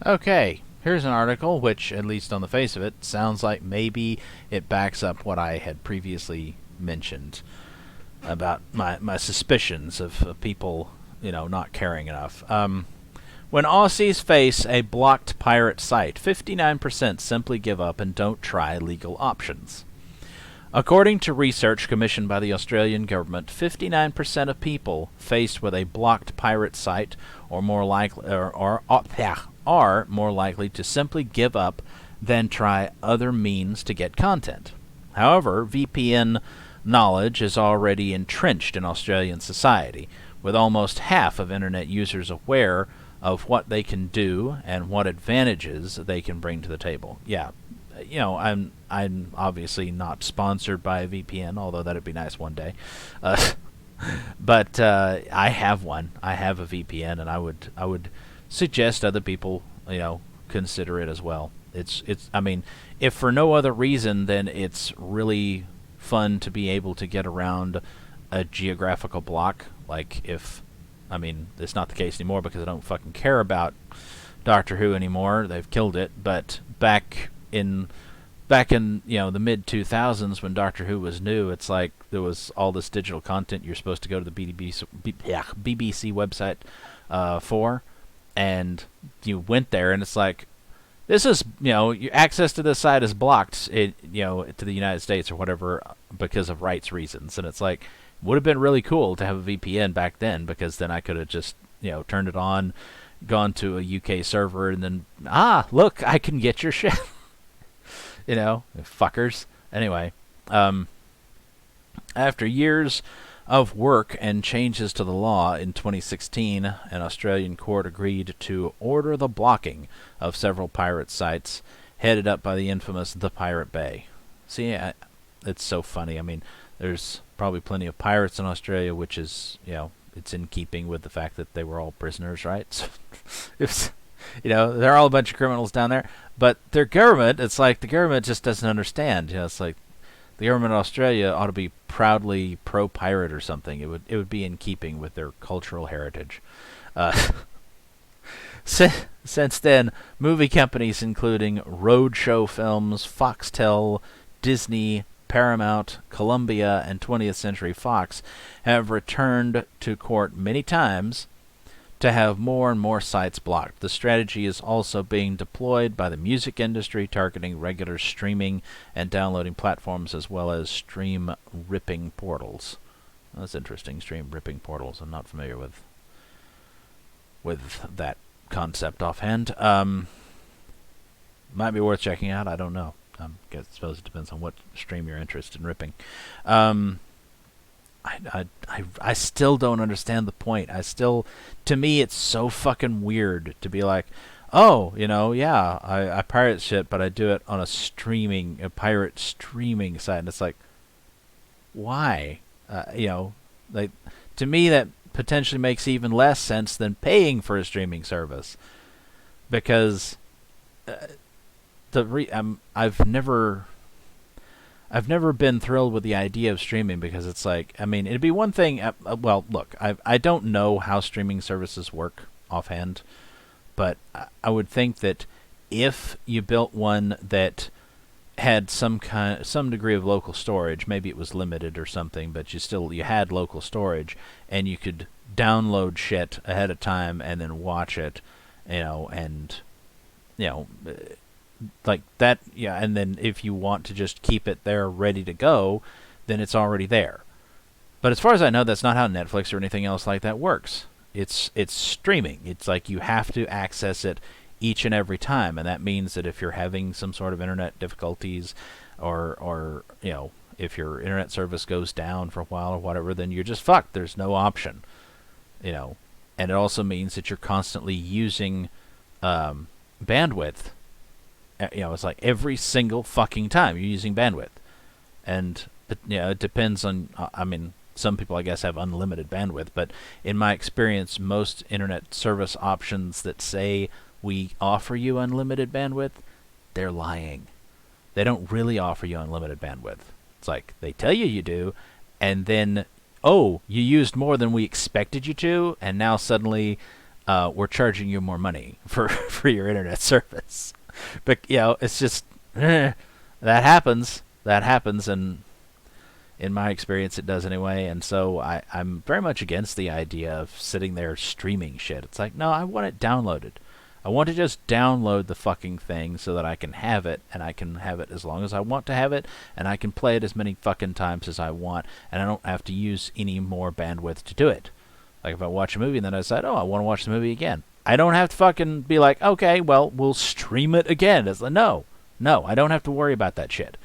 Okay, here's an article which, at least on the face of it, sounds like maybe it backs up what I had previously mentioned about my suspicions of people, not caring enough. When Aussies face a blocked pirate site, 59% simply give up and don't try legal options. According to research commissioned by the Australian government, 59% of people faced with a blocked pirate site are more likely are more likely to simply give up than try other means to get content. However, VPN knowledge is already entrenched in Australian society, with almost half of internet users aware of what they can do and what advantages they can bring to the table. Yeah, I'm obviously not sponsored by a VPN, although that'd be nice one day. But I have one. I have a VPN, and I would suggest other people consider it as well. It's I mean, if for no other reason, then it's really fun to be able to get around a geographical block. Like it's not the case anymore because I don't fucking care about Doctor Who anymore. They've killed it. But back in the mid 2000s when Doctor Who was new, it's like there was all this digital content you're supposed to go to the BBC website for, and you went there and it's like, this is your access to this site is blocked to the United States or whatever because of rights reasons, and it's like, would have been really cool to have a VPN back then, because then I could have just turned it on, gone to a UK server, and then look, I can get your shit. Fuckers. Anyway, after years of work and changes to the law in 2016, an Australian court agreed to order the blocking of several pirate sites headed up by the infamous The Pirate Bay. See, it's so funny. I mean, there's probably plenty of pirates in Australia, which is, it's in keeping with the fact that they were all prisoners, right? So it's, they're all a bunch of criminals down there. But their government, it's like the government just doesn't understand. It's like the government of Australia ought to be proudly pro-pirate or something. It would be in keeping with their cultural heritage. Since then, movie companies including Roadshow Films, Foxtel, Disney, Paramount, Columbia, and 20th Century Fox have returned to court many times to have more and more sites blocked. The strategy is also being deployed by the music industry, targeting regular streaming and downloading platforms as well as stream ripping portals. That's interesting, stream ripping portals. I'm not familiar with that concept offhand. Might be worth checking out. I don't know. I suppose it depends on what stream you're interested in ripping. I still don't understand the point. To me, it's so fucking weird to be like, I pirate shit, but I do it on a pirate streaming site, and it's like, why? To me, that potentially makes even less sense than paying for a streaming service, because I've never been thrilled with the idea of streaming, because it's like, it'd be one thing. Well, look, I don't know how streaming services work offhand, but I would think that if you built one that had some degree of local storage, maybe it was limited or something, but you had local storage, and you could download shit ahead of time and then watch it, like that, and then if you want to just keep it there ready to go, then it's already there. But as far as I know, that's not how Netflix or anything else like that works. It's streaming. It's like you have to access it each and every time, and that means that if you're having some sort of internet difficulties, or if your internet service goes down for a while or whatever, then you're just fucked. There's no option, and it also means that you're constantly using bandwidth. It's like every single fucking time you're using bandwidth. And, it depends on, some people, I guess, have unlimited bandwidth, but in my experience, most internet service options that say we offer you unlimited bandwidth, they're lying. They don't really offer you unlimited bandwidth. It's like, they tell you do, and then, you used more than we expected you to, and now suddenly, we're charging you more money for for your internet service. But it's just that happens. That happens, and in my experience, it does anyway. And so I'm very much against the idea of sitting there streaming shit. It's like, no, I want it downloaded. I want to just download the fucking thing so that I can have it, and I can have it as long as I want to have it, and I can play it as many fucking times as I want, and I don't have to use any more bandwidth to do it. Like if I watch a movie and then I decide, oh, I want to watch the movie again, I don't have to fucking be like, okay, well, we'll stream it again. It's like, no, I don't have to worry about that shit.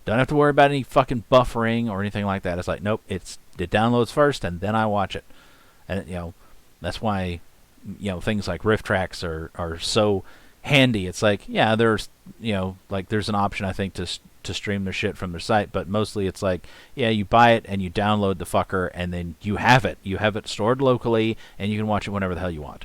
Don't have to worry about any fucking buffering or anything like that. It's like, nope, it downloads first and then I watch it. And that's why things like riff tracks are so handy. It's like, yeah, there's there's an option I think to stream their shit from their site, but mostly it's like, yeah, you buy it and you download the fucker and then you have it stored locally and you can watch it whenever the hell you want.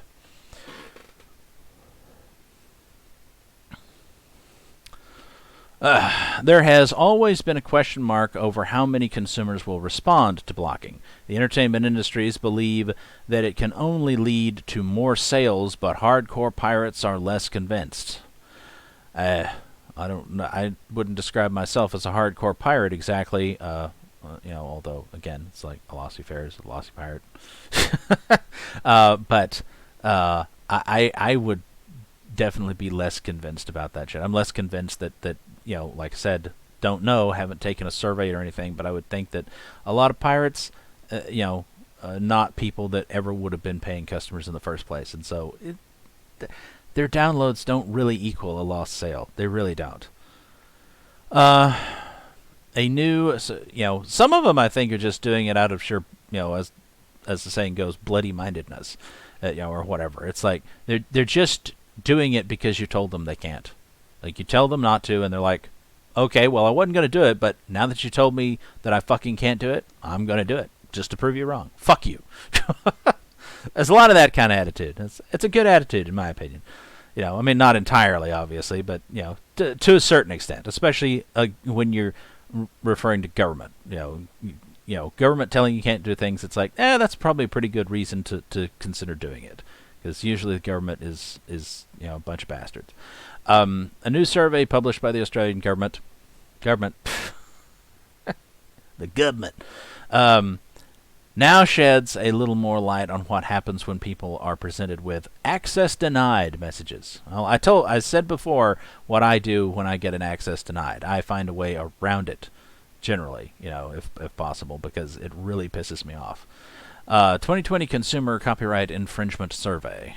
There has always been a question mark over how many consumers will respond to blocking. The entertainment industries believe that it can only lead to more sales, but hardcore pirates are less convinced. I don't know. I wouldn't describe myself as a hardcore pirate exactly. Although again, it's like a Aussie Pirates, a Aussie Pirate. But I would definitely be less convinced about that shit. I'm less convinced that like I said, don't know, haven't taken a survey or anything, but I would think that a lot of pirates, not people that ever would have been paying customers in the first place, and so their downloads don't really equal a lost sale. They really don't. Some of them I think are just doing it out of sheer, as the saying goes, bloody mindedness, or whatever. It's like they're just doing it because you told them they can't. Like, you tell them not to, and they're like, okay, well, I wasn't going to do it, but now that you told me that I fucking can't do it, I'm going to do it, just to prove you wrong. Fuck you. There's a lot of that kind of attitude. It's a good attitude, in my opinion. I mean, not entirely, obviously, but, to a certain extent, especially when you're referring to government. Government telling you can't do things, it's like, that's probably a pretty good reason to consider doing it. Because usually the government is a bunch of bastards. A new survey published by the Australian government, the government, now sheds a little more light on what happens when people are presented with access denied messages. Well, I said before what I do when I get an access denied. I find a way around it, generally, if possible, because it really pisses me off. 2020 Consumer Copyright Infringement Survey.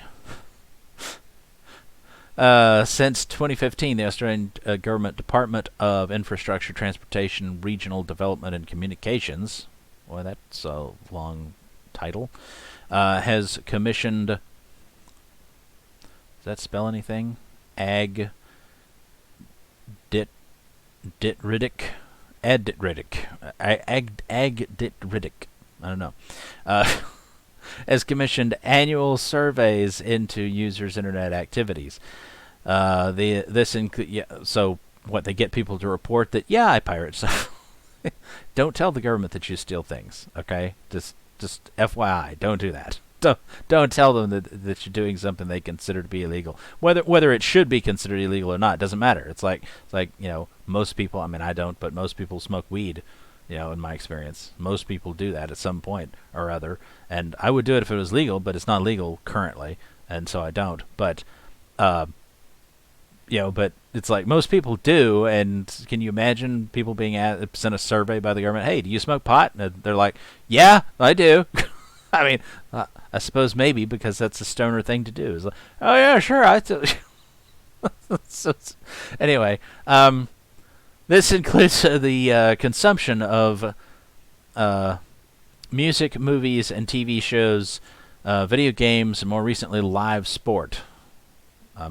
Since 2015, the Australian Government Department of Infrastructure, Transportation, Regional Development and Communications, boy, that's a long title, has commissioned, does that spell anything? Ag Dit Riddick? I don't know. Has commissioned annual surveys into users' internet activities. So what, they get people to report that, yeah, I pirate stuff. Don't tell the government that you steal things, okay? Just FYI, don't do that. Don't tell them that you're doing something they consider to be illegal. Whether it should be considered illegal or not, it doesn't matter. It's like most people, I mean, I don't, but most people smoke weed. In my experience, most people do that at some point or other, and I would do it if it was legal, but it's not legal currently, and so I don't. But, but it's like most people do, and can you imagine people being sent a survey by the government? Hey, do you smoke pot? And they're like, yeah, I do. I mean, I suppose maybe because that's a stoner thing to do. It's like, oh yeah, sure, I do. So, anyway, this includes the consumption of music, movies, and TV shows, video games, and more recently, live sport. I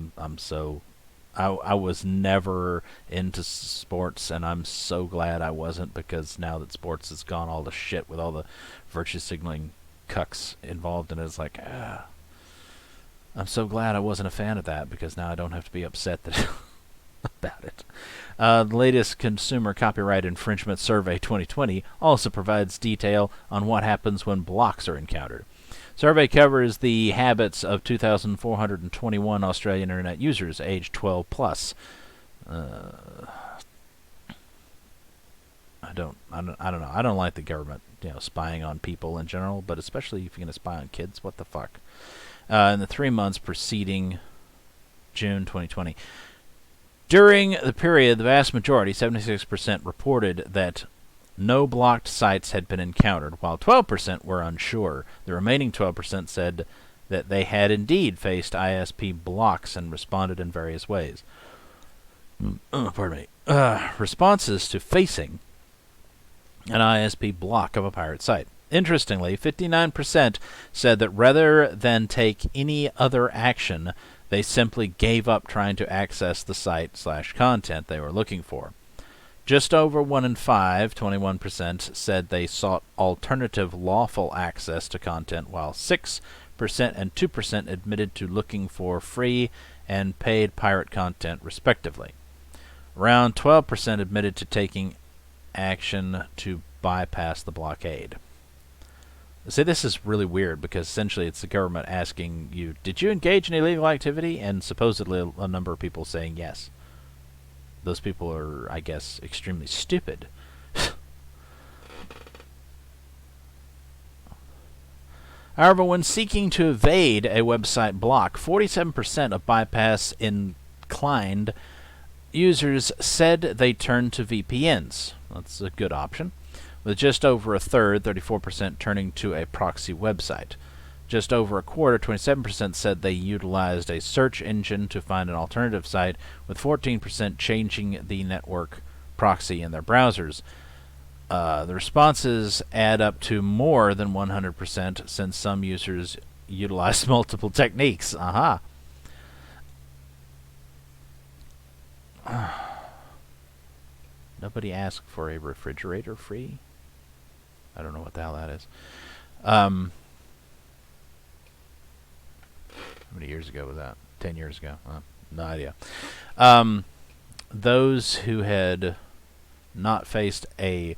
was never into sports, and I'm so glad I wasn't, because now that sports has gone all to shit with all the virtue signaling cucks involved in it, it's like, I'm so glad I wasn't a fan of that, because now I don't have to be upset that about it. The latest Consumer Copyright Infringement Survey 2020 also provides detail on what happens when blocks are encountered. Survey covers the habits of 2,421 Australian internet users aged 12 plus. I don't know. I don't like the government, spying on people in general, but especially if you're going to spy on kids. What the fuck? In the 3 months preceding June 2020. During the period, the vast majority, 76%, reported that no blocked sites had been encountered, while 12% were unsure. The remaining 12% said that they had indeed faced ISP blocks and responded in various ways. Pardon me. Responses to facing an ISP block of a pirate site. Interestingly, 59% said that rather than take any other action, they simply gave up trying to access the site/content they were looking for. Just over 1 in 5, 21%, said they sought alternative lawful access to content, while 6% and 2% admitted to looking for free and paid pirate content, respectively. Around 12% admitted to taking action to bypass the blockade. See, this is really weird because essentially it's the government asking you, did you engage in illegal activity? And supposedly a number of people saying yes. Those people are, I guess, extremely stupid. However, when seeking to evade a website block, 47% of bypass inclined users said they turned to VPNs. That's a good option. With just over a third, 34%, turning to a proxy website. Just over a quarter, 27%, said they utilized a search engine to find an alternative site, with 14% changing the network proxy in their browsers. The responses add up to more than 100%, since some users utilized multiple techniques. Aha. Nobody asked for a refrigerator free? I don't know what the hell that is. How many years ago was that? 10 years ago? No idea. Those who had not faced a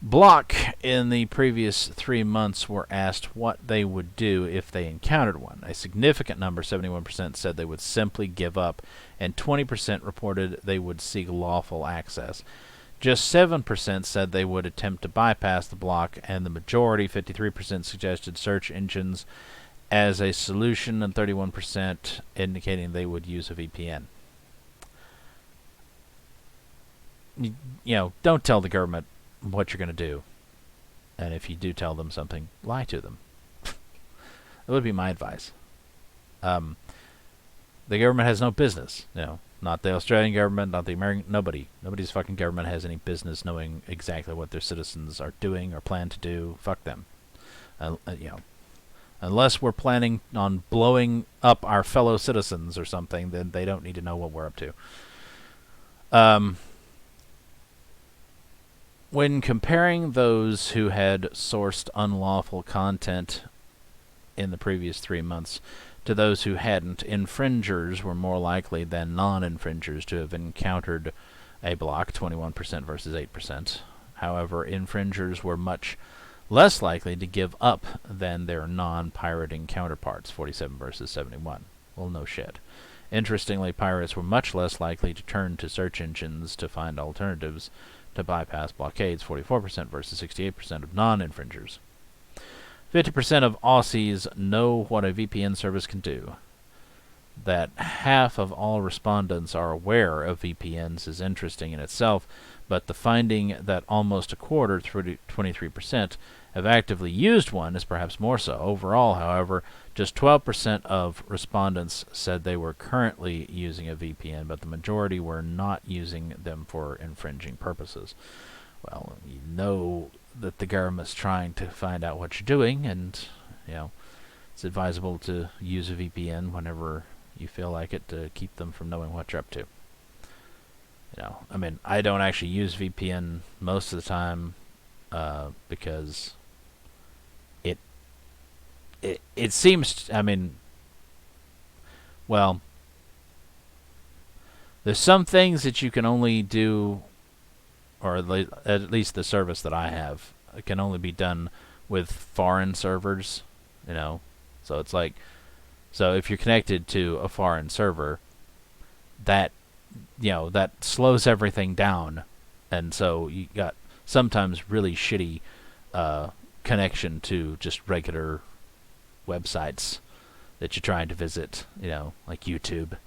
block in the previous 3 months were asked what they would do if they encountered one. A significant number, 71%, said they would simply give up, and 20% reported they would seek lawful access. Just 7% said they would attempt to bypass the block, and the majority, 53%, suggested search engines as a solution, and 31% indicating they would use a VPN. Don't tell the government what you're going to do. And if you do tell them something, lie to them. That would be my advice. The government has no business, not the Australian government, not the American, nobody's fucking government has any business knowing exactly what their citizens are doing or plan to do. Fuck them. Unless we're planning on blowing up our fellow citizens or something, then they don't need to know what we're up to. When comparing those who had sourced unlawful content in the previous 3 months to those who hadn't, infringers were more likely than non-infringers to have encountered a block, 21% versus 8%. However, infringers were much less likely to give up than their non-pirating counterparts, 47 versus 71. Well, no shit. Interestingly, pirates were much less likely to turn to search engines to find alternatives to bypass blockades, 44% versus 68% of non-infringers. 50% of Aussies know what a VPN service can do. That half of all respondents are aware of VPNs is interesting in itself, but the finding that almost a quarter, 23%, have actively used one is perhaps more so. Overall, however, just 12% of respondents said they were currently using a VPN, but the majority were not using them for infringing purposes. Well, you know that the government's trying to find out what you're doing, and it's advisable to use a VPN whenever you feel like it to keep them from knowing what you're up to. I don't actually use VPN most of the time because it seems, there's some things that you can only do, or at least the service that I have, it can only be done with foreign servers. you know. So it's like, so if you're connected to a foreign server, that, that slows everything down, and so you got sometimes really shitty connection to just regular websites that you're trying to visit, like YouTube.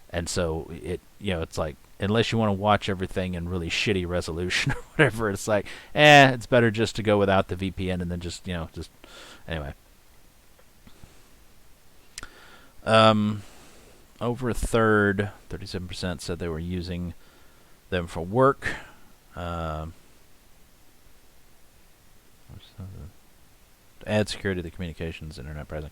And so it's like, unless you want to watch everything in really shitty resolution or whatever, it's like, it's better just to go without the VPN and then just anyway. Over a third, 37%, said they were using them for work. To add security to the communications, internet browsing.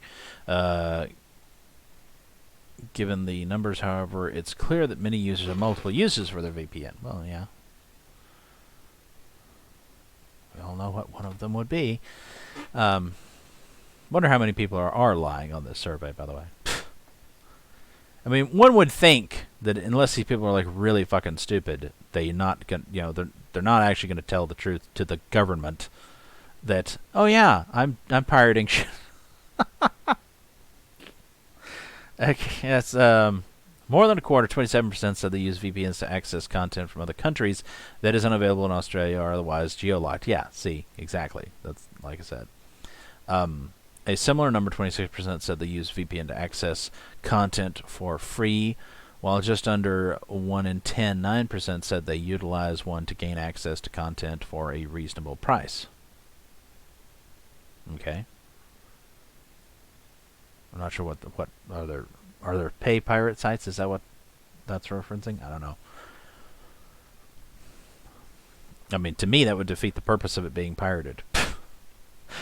Given the numbers, however, it's clear that many users have multiple uses for their VPN. Well, yeah. We all know what one of them would be. Wonder how many people are lying on this survey, by the way. I mean, one would think that unless these people are like really fucking stupid, they're not actually going to tell the truth to the government that, oh yeah, I'm pirating shit. Okay, yes, more than a quarter, 27%, said they use VPNs to access content from other countries that is unavailable in Australia or otherwise geolocked. Yeah, see, exactly. That's like I said. A similar number, 26%, said they use VPN to access content for free, while just under 1 in 10, 9%, said they utilize one to gain access to content for a reasonable price. Okay. I'm not sure what are there pay pirate sites? Is that what that's referencing? I don't know. I mean, to me, that would defeat the purpose of it being pirated.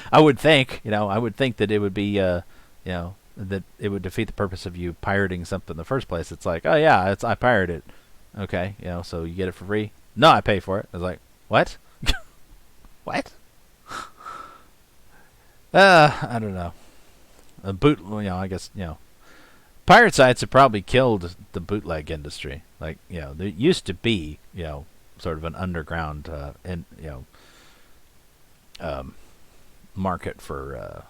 I would think that it would be, that it would defeat the purpose of you pirating something in the first place. It's like, oh yeah, I pirated it. Okay, so you get it for free? No, I pay for it. I was like, what? What? I don't know. I guess, pirate sites have probably killed the bootleg industry. Like, there used to be, sort of an underground, market for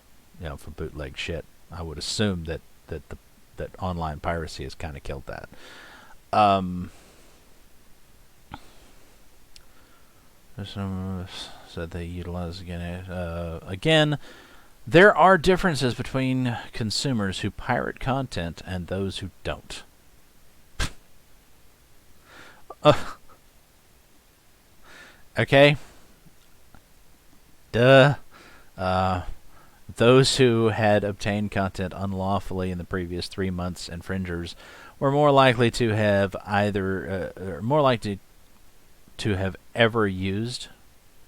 bootleg shit. I would assume that online piracy has kind of killed that. Said they utilize again. There are differences between consumers who pirate content and those who don't. Okay. Duh. Those who had obtained content unlawfully in the previous 3 months, infringers, were more likely to have ever used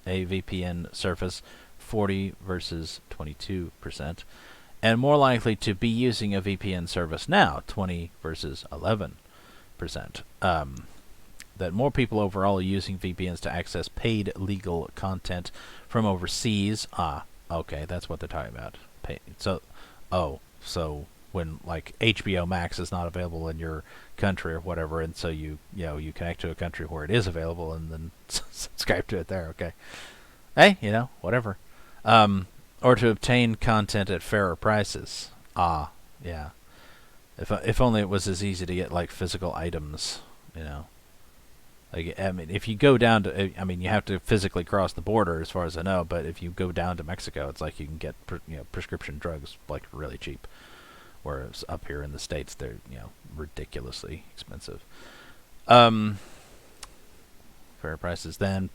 a VPN service, 40 versus 22%, and more likely to be using a VPN service now, 20 versus 11%. That more people overall are using VPNs to access paid legal content from overseas. Okay, that's what they're talking about. So when like HBO Max is not available in your country or whatever, and so you connect to a country where it is available and then subscribe to it there. Okay, hey, whatever. Or to obtain content at fairer prices. Yeah. If only it was as easy to get like physical items, Like, I mean, if you go down to, you have to physically cross the border, as far as I know. But if you go down to Mexico, it's like you can get prescription drugs like really cheap. Whereas up here in the States, they're ridiculously expensive. Fair prices. Then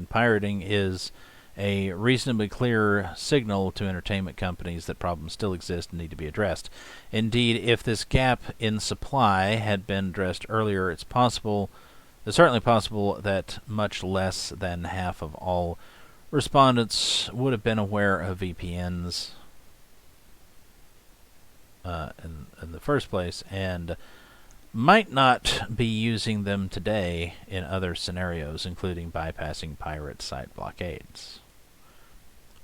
pirating is a reasonably clear signal to entertainment companies that problems still exist and need to be addressed. Indeed, if this gap in supply had been addressed earlier, it's certainly possible that much less than half of all respondents would have been aware of VPNs in the first place, and might not be using them today in other scenarios, including bypassing pirate site blockades.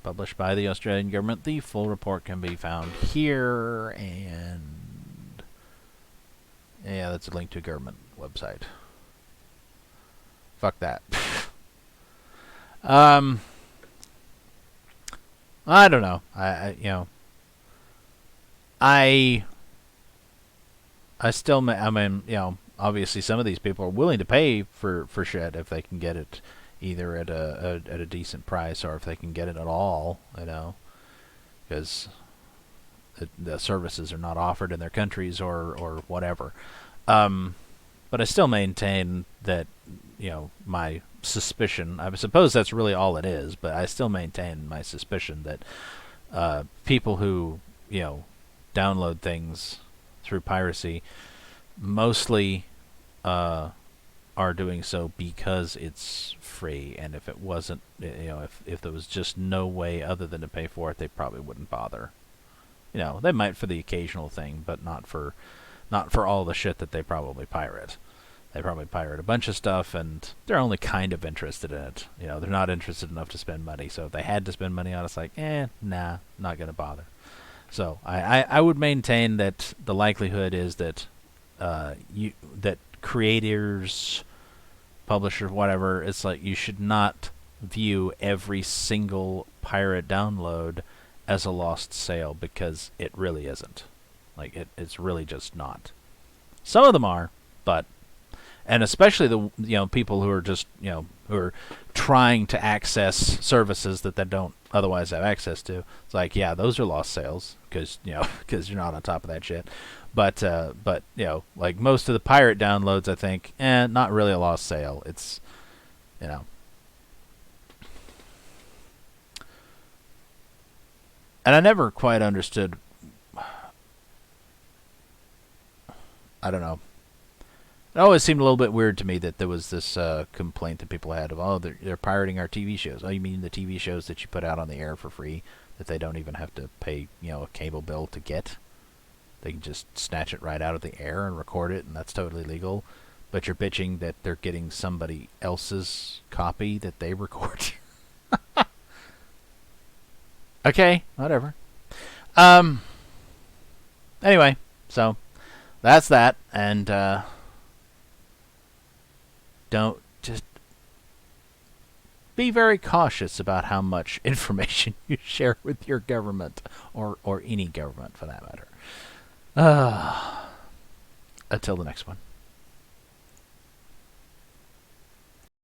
Published by the Australian government. The full report can be found here, and yeah, that's a link to a government website. Fuck that. I don't know. I still, I mean, obviously some of these people are willing to pay for shit if they can get it either at a decent price or if they can get it at all, because the services are not offered in their countries or whatever. But I still maintain that, my suspicion, I suppose that's really all it is, but I still maintain my suspicion that people who, download things through piracy mostly are doing so because it's free, and if it wasn't, if there was just no way other than to pay for it, they probably wouldn't bother. They might for the occasional thing, but not for all the shit that they probably pirate. They probably pirate a bunch of stuff, and they're only kind of interested in it. They're not interested enough to spend money. So if they had to spend money on it, it's like, nah, not gonna bother. So I would maintain that the likelihood is that that creators, publishers, whatever, it's like you should not view every single pirate download as a lost sale, because it really isn't. Like it's really just not. Some of them are, but, and especially the people who are just who are trying to access services that they don't otherwise have access to. It's like, yeah, those are lost sales because because you're not on top of that shit. But like most of the pirate downloads, I think, not really a lost sale. It's and I never quite understood. I don't know. It always seemed a little bit weird to me that there was this complaint that people had of, oh, they're pirating our TV shows. Oh, you mean the TV shows that you put out on the air for free that they don't even have to pay, a cable bill to get? They can just snatch it right out of the air and record it, and that's totally legal. But you're bitching that they're getting somebody else's copy that they record. Okay, whatever. Anyway, so that's that, and don't just be very cautious about how much information you share with your government, or any government for that matter. Until the next one.